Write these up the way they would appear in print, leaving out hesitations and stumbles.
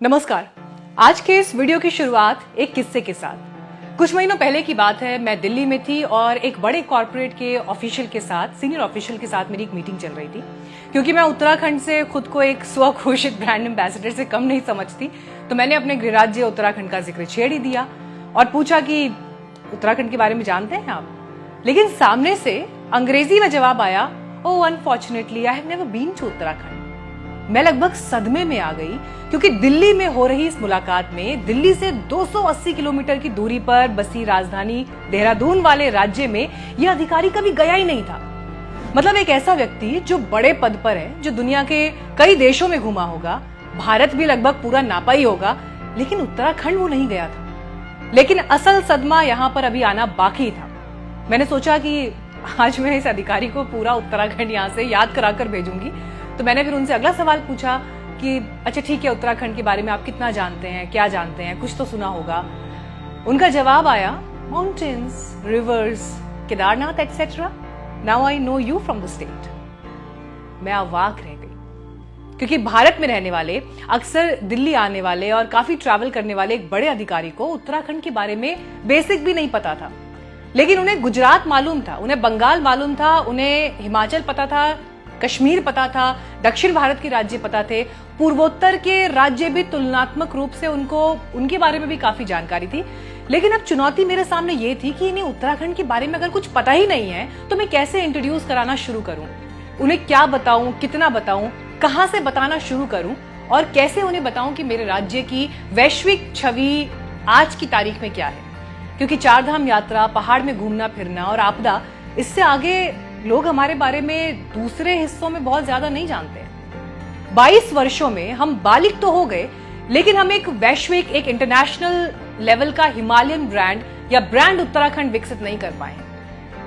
नमस्कार। आज के इस वीडियो की शुरुआत एक किस्से के साथ। कुछ महीनों पहले की बात है, मैं दिल्ली में थी और एक बड़े कॉर्पोरेट के ऑफिशियल के साथ, सीनियर ऑफिशियल के साथ मेरी एक मीटिंग चल रही थी। क्योंकि मैं उत्तराखंड से खुद को एक स्वघोषित ब्रांड एम्बेसडर से कम नहीं समझती, तो मैंने अपने गृह राज्य उत्तराखंड का जिक्र छेड़ ही दिया और पूछा कि उत्तराखंड के बारे में जानते हैं आप। लेकिन सामने से अंग्रेजी में जवाब आया, oh unfortunately I have never been to Uttarakhand. मैं लगभग सदमे में आ गई, क्योंकि दिल्ली में हो रही इस मुलाकात में दिल्ली से 280 किलोमीटर की दूरी पर बसी राजधानी देहरादून वाले राज्य में यह अधिकारी कभी गया ही नहीं था। मतलब एक ऐसा व्यक्ति जो बड़े पद पर है, जो दुनिया के कई देशों में घूमा होगा, भारत भी लगभग पूरा नापा ही होगा, लेकिन उत्तराखंड वो नहीं गया था। लेकिन असल सदमा यहाँ पर अभी आना बाकी था। मैंने सोचा कि आज मैं इस अधिकारी को पूरा उत्तराखंड यहाँ से याद कराकर भेजूंगी। तो मैंने फिर उनसे अगला सवाल पूछा कि अच्छा ठीक है, उत्तराखंड के बारे में आप कितना जानते हैं, क्या जानते हैं, कुछ तो सुना होगा। उनका जवाब आया, mountains, reverse, Kedarnath etcetera. Now I know you from the state. मैं अवाक रह गई, क्योंकि भारत में रहने वाले, अक्सर दिल्ली आने वाले और काफी ट्रैवल करने वाले एक बड़े अधिकारी को उत्तराखंड के बारे में बेसिक भी नहीं पता था। लेकिन उन्हें गुजरात मालूम था, उन्हें बंगाल मालूम था, उन्हें हिमाचल पता था, कश्मीर पता था, दक्षिण भारत के राज्य पता थे, पूर्वोत्तर के राज्य भी तुलनात्मक रूप से उनके बारे में भी काफी जानकारी थी। लेकिन अब चुनौती मेरे सामने ये थी कि इन्हें उत्तराखंड के बारे में अगर कुछ पता ही नहीं है तो मैं कैसे इंट्रोड्यूस कराना शुरू करूं, उन्हें क्या बताऊं, कितना बताऊं, कहां से बताना शुरू करूं और कैसे उन्हें बताऊं कि मेरे राज्य की वैश्विक छवि आज की तारीख में क्या है। क्योंकि चारधाम यात्रा, पहाड़ में घूमना फिरना और आपदा, इससे आगे लोग हमारे बारे में दूसरे हिस्सों में बहुत ज्यादा नहीं जानते। 22 वर्षों में हम बालिग तो हो गए, लेकिन हम एक वैश्विक, एक इंटरनेशनल लेवल का हिमालयन ब्रांड या ब्रांड उत्तराखंड विकसित नहीं कर पाए।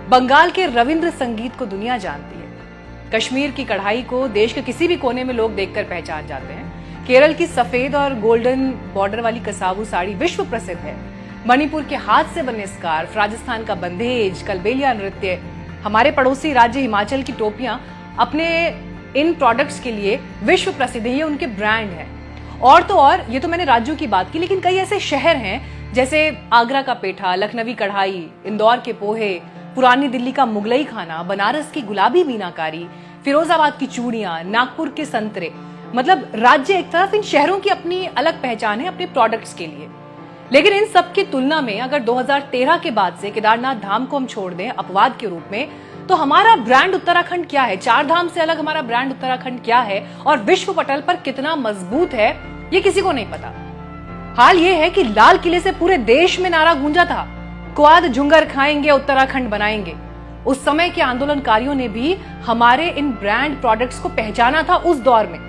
बंगाल के रविंद्र संगीत को दुनिया जानती है, कश्मीर की कढ़ाई को देश के किसी भी कोने में लोग देखकर पहचान जाते हैं, केरल की सफेद और गोल्डन बॉर्डर वाली कसावू साड़ी विश्व प्रसिद्ध है, मणिपुर के हाथ से बने स्कार्फ, राजस्थान का बंधेज, कलबेलिया नृत्य, हमारे पड़ोसी राज्य हिमाचल की टोपियां अपने इन प्रोडक्ट्स के लिए विश्व प्रसिद्ध है, ये उनके ब्रांड है। और तो और, ये तो मैंने राज्यों की बात की, लेकिन कई ऐसे शहर हैं जैसे आगरा का पेठा, लखनवी कढ़ाई, इंदौर के पोहे, पुरानी दिल्ली का मुगलई खाना, बनारस की गुलाबी मीनाकारी, फिरोजाबाद की चूड़ियां, नागपुर के संतरे। मतलब राज्य एक तरफ, इन शहरों की अपनी अलग पहचान है अपने प्रोडक्ट्स के लिए। लेकिन इन सब की तुलना में अगर 2013 के बाद से केदारनाथ धाम को हम छोड़ दें अपवाद के रूप में, तो हमारा ब्रांड उत्तराखंड क्या है, चार धाम से अलग हमारा ब्रांड उत्तराखंड क्या है और विश्व पटल पर कितना मजबूत है, ये किसी को नहीं पता। हाल ये है कि लाल किले से पूरे देश में नारा गूंजा था, क्वाद झुंगर खाएंगे, उत्तराखंड बनाएंगे। उस समय के आंदोलनकारियों ने भी हमारे इन ब्रांड प्रोडक्ट्स को पहचाना था उस दौर में।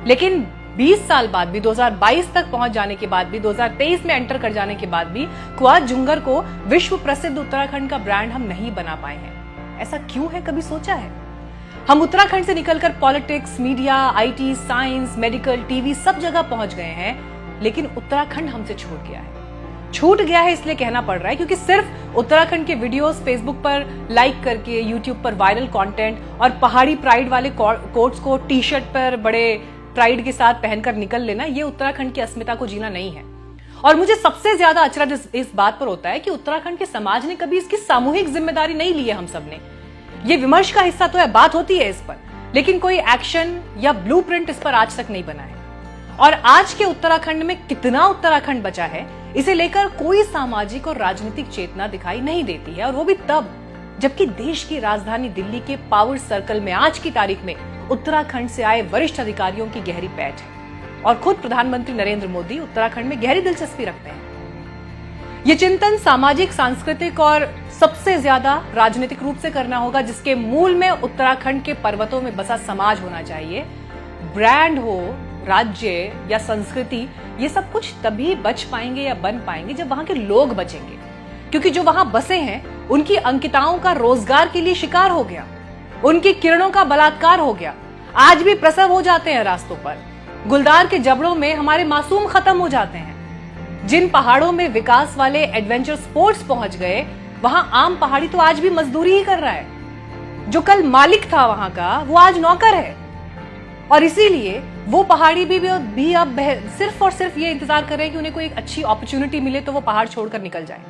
लेकिन 20 साल बाद भी, 2022 तक पहुंच जाने के बाद भी, 2023 में एंटर कर जाने के बाद भी क्वाद झुंगर को विश्व प्रसिद्ध उत्तराखंड का ब्रांड हम नहीं बना पाए हैं। ऐसा क्यों है, कभी सोचा है? हम उत्तराखंड से निकलकर politics, media, IT, science, medical, TV सब जगह पहुंच गए हैं, लेकिन उत्तराखंड हमसे छूट गया है। छूट गया है इसलिए कहना पड़ रहा है क्योंकि सिर्फ उत्तराखंड के वीडियोस फेसबुक पर लाइक करके, यूट्यूब पर वायरल कंटेंट और पहाड़ी प्राइड वाले कोट्स को टी शर्ट पर बड़े प्राइड के साथ पहनकर निकल लेना, ये उत्तराखंड की अस्मिता को जीना नहीं है। और मुझे सबसे ज्यादा अचरज इस बात पर होता है कि उत्तराखंड के समाज ने कभी इसकी सामूहिक जिम्मेदारी नहीं ली है। हम सब ने ये विमर्श का हिस्सा तो है, बात होती है इस पर, लेकिन कोई एक्शन या ब्लूप्रिंट इस पर आज तक नहीं बना है। और आज के उत्तराखंड में कितना उत्तराखंड बचा है, इसे लेकर कोई सामाजिक और राजनीतिक चेतना दिखाई नहीं देती है। और वो भी तब जबकि देश की राजधानी दिल्ली के पावर सर्कल में आज की तारीख में उत्तराखंड से आए वरिष्ठ अधिकारियों की गहरी पैठ है और खुद प्रधानमंत्री नरेंद्र मोदी उत्तराखंड में गहरी दिलचस्पी रखते हैं। ये चिंतन सामाजिक, सांस्कृतिक और सबसे ज्यादा राजनीतिक रूप से करना होगा, जिसके मूल में उत्तराखंड के पर्वतों में बसा समाज होना चाहिए। ब्रांड हो, राज्य या संस्कृति, ये सब कुछ तभी बच पाएंगे या बन पाएंगे जब वहां के लोग बचेंगे, क्योंकि जो वहां बसे हैं उनकी अंकिताओं का रोजगार के लिए शिकार हो गया, उनकी किरणों का बलात्कार हो गया। आज भी प्रसव हो जाते हैं रास्तों पर, गुलदार के जबड़ों में हमारे मासूम खत्म हो जाते हैं। जिन पहाड़ों में विकास वाले एडवेंचर स्पोर्ट्स पहुंच गए, वहां आम पहाड़ी तो आज भी मजदूरी ही कर रहा है। जो कल मालिक था वहां का, वो आज नौकर है। और इसीलिए वो पहाड़ी भी अब सिर्फ और सिर्फ ये इंतजार कर रहे हैं कि उन्हें कोई एक अच्छी अपॉर्चुनिटी मिले तो वो पहाड़ छोड़कर निकल जाए।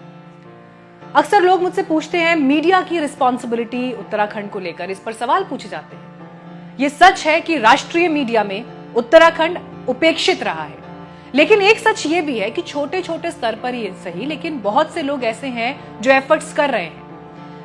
अक्सर लोग मुझसे पूछते हैं मीडिया की रिस्पॉन्सिबिलिटी उत्तराखंड को लेकर, इस पर सवाल पूछे जाते हैं। ये सच है कि राष्ट्रीय मीडिया में उत्तराखंड उपेक्षित रहा है, लेकिन एक सच ये भी है कि छोटे छोटे स्तर पर ही सही, लेकिन बहुत से लोग ऐसे हैं जो एफर्ट्स कर रहे हैं।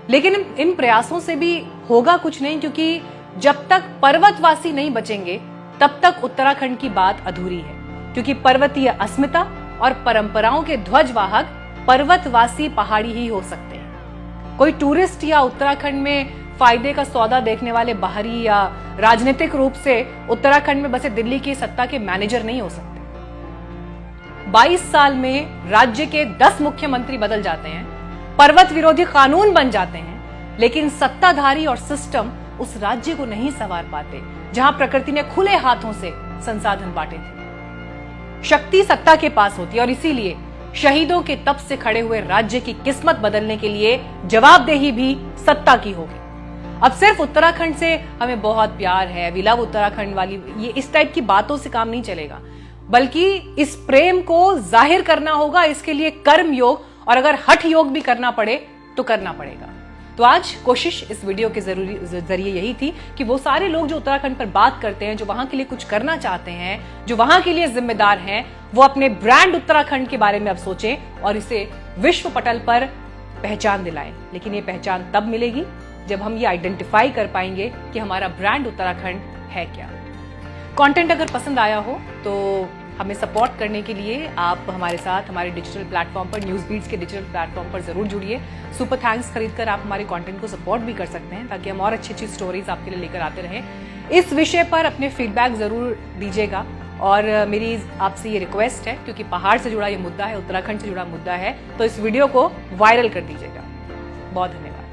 लेकिन इन प्रयासों से भी होगा कुछ नहीं, क्योंकि जब तक पर्वतवासी नहीं बचेंगे तब तक उत्तराखंड की बात अधूरी है। क्योंकि पर्वतीय अस्मिता और परंपराओं के ध्वजवाहक पर्वतवासी पहाड़ी ही हो सकते हैं। कोई टूरिस्ट या उत्तराखंड में फायदे का सौदा देखने वाले बाहरी या राजनीतिक रूप से उत्तराखंड में बसे दिल्ली की सत्ता के मैनेजर नहीं हो सकते। 22 साल में राज्य के 10 मुख्यमंत्री बदल जाते हैं, पर्वत विरोधी कानून बन जाते हैं, लेकिन सत्ताधारी और सिस्टम उस राज्य को नहीं संवार पाते जहां प्रकृति ने खुले हाथों से संसाधन बांटे थे। शक्ति सत्ता के पास होती है और इसीलिए शहीदों के तप से खड़े हुए राज्य की किस्मत बदलने के लिए जवाबदेही भी सत्ता की होगी। अब सिर्फ उत्तराखंड से हमें बहुत प्यार है, वी लव उत्तराखंड वाली ये इस टाइप की बातों से काम नहीं चलेगा, बल्कि इस प्रेम को जाहिर करना होगा। इसके लिए कर्म योग और अगर हठ योग भी करना पड़े तो करना पड़ेगा। तो आज कोशिश इस वीडियो के जरिए यही थी कि वो सारे लोग जो उत्तराखंड पर बात करते हैं, जो वहां के लिए कुछ करना चाहते हैं, जो वहां के लिए जिम्मेदार हैं, वो अपने ब्रांड उत्तराखंड के बारे में अब सोचें और इसे विश्व पटल पर पहचान दिलाएं। लेकिन ये पहचान तब मिलेगी जब हम ये आइडेंटिफाई कर पाएंगे कि हमारा ब्रांड उत्तराखंड है क्या। कंटेंट अगर पसंद आया हो तो हमें सपोर्ट करने के लिए आप हमारे साथ हमारे डिजिटल प्लेटफॉर्म पर, न्यूज़ बीट्स के डिजिटल प्लेटफॉर्म पर जरूर जुड़िए। सुपर थैंक्स खरीदकर आप हमारे कंटेंट को सपोर्ट भी कर सकते हैं, ताकि हम और अच्छी अच्छी स्टोरीज आपके लिए लेकर आते रहें। इस विषय पर अपने फीडबैक जरूर दीजिएगा और मेरी आपसे ये रिक्वेस्ट है, क्योंकि पहाड़ से जुड़ा ये मुद्दा है, उत्तराखंड से जुड़ा मुद्दा है, तो इस वीडियो को वायरल कर दीजिएगा। बहुत धन्यवाद।